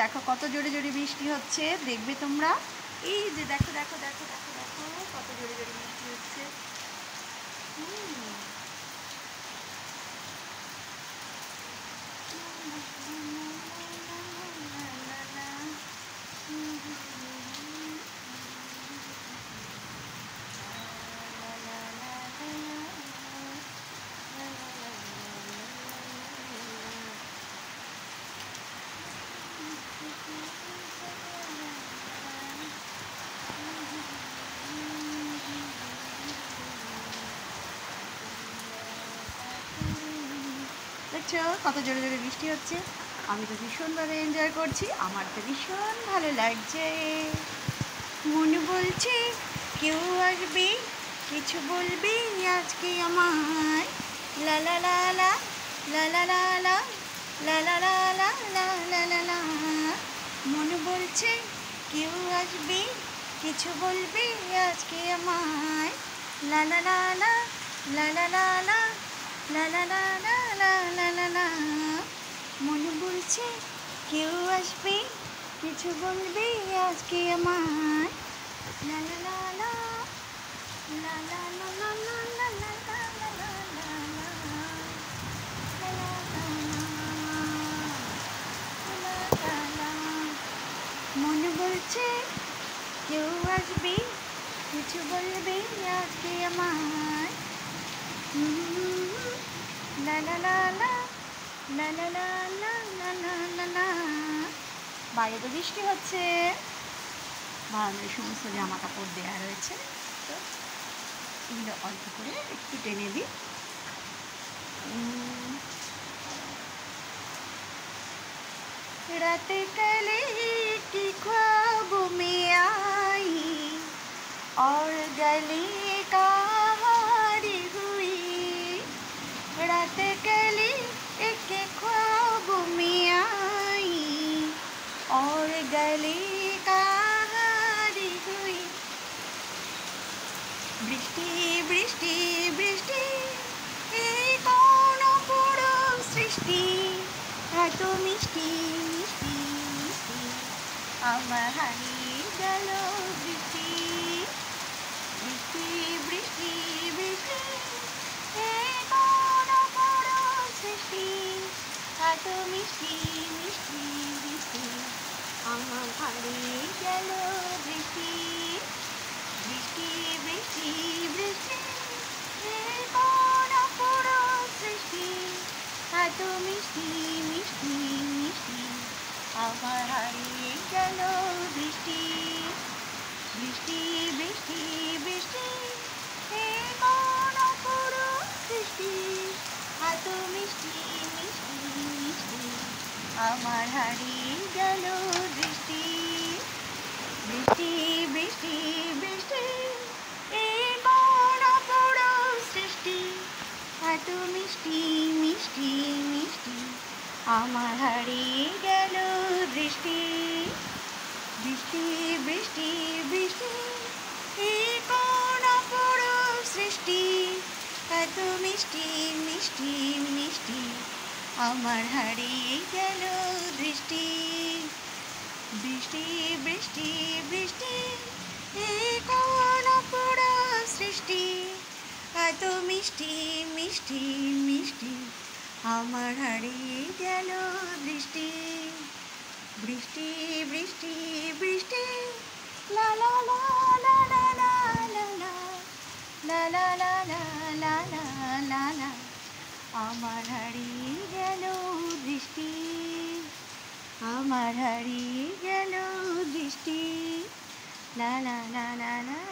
দেখো কত জোরে জোরে বৃষ্টি হচ্ছে, দেখবে তোমরা। এই যে দেখো দেখো দেখো দেখো দেখো কত জোরে জোরে বৃষ্টি হচ্ছে। দেখছো কত জোরে জোরে বৃষ্টি হচ্ছে। আমি তো ভীষণভাবে এনজয় করছি, আমার তো ভীষণ ভালো লাগছে। মনে বলছে কেউ আসবে, কিছু বলবে আজকে আমায়। লা লা লা লা লা লা লা লা লা লা লা লা লা লা লা লা। মনে বলছে কেউ আসবে, কিছু বলবে আজকে আমায়। লা লা লা লা লা লা লা লা লা লা লা লা লা লা লা লা। মনে বলছে কেউ আসবে, কিছু বলবে আজকে আমায়। লা লা লা লা লা লা লা লা লা লা লা লা লা লা লা লা। মনে বলছে কেউ আসবে, কিছু বলবে আজকে আমায়। লা লা লা লা লা লা লা লা লা লা লা লা। বাইরে তো বৃষ্টি হচ্ছে, বারান্দায় সমস্ত জামা কাপড় দেওয়া রয়েছে, তো এগুলো অল্প করে একটু টেনে দিই। रात कले की ख्वाब में आई और गली का हारी हुई। रात कले एक ख्वाब में आई और गली का हारी हुई। বৃষ্টি বৃষ্টি বৃষ্টি এই কোন পুরো সৃষ্টি, এত মিষ্টি মিষ্টি মিষ্টি আমার হারিয়ে গেল। বৃষ্টি বৃষ্টি বৃষ্টি বৃষ্টি এই কোন পুরো সৃষ্টি, এত মিষ্টি মিষ্টি মিষ্টি আমার হারিয়ে গেল। বৃষ্টি বৃষ্টি বৃষ্টি বৃষ্টি এই কোন পুরো সৃষ্টি, এত মিষ্টি মিষ্টি মিষ্টি আমার হারিয়ে গেল। বৃষ্টি বৃষ্টি বৃষ্টি বৃষ্টি এই কোন পুরো সৃষ্টি, এত মিষ্টি মিষ্টি মিষ্টি আমার হারিয়ে গেল। বৃষ্টি বৃষ্টি বৃষ্টি বৃষ্টি এই কোন পুরো সৃষ্টি, এত মিষ্টি মিষ্টি মিষ্টি আমার হারিয়ে গেল। বৃষ্টি বৃষ্টি বৃষ্টি বৃষ্টি এই কোন পুরো সৃষ্টি, এত মিষ্টি মিষ্টি মিষ্টি আমার হারিয়ে গেল। বৃষ্টি বৃষ্টি বৃষ্টি বৃষ্টি এই কোন পুরো সৃষ্টি, এত মিষ্টি মিষ্টি মিষ্টি আমার হারিয়ে গেল। বৃষ্টি বৃষ্টি বৃষ্টি বৃষ্টি লা লা লা লা লা লা লা লা লা লা লা লা লা লা লা আমার হারিয়ে গেল। বৃষ্টি আমার হারিয়ে গেল। বৃষ্টি লা লা লা লা লা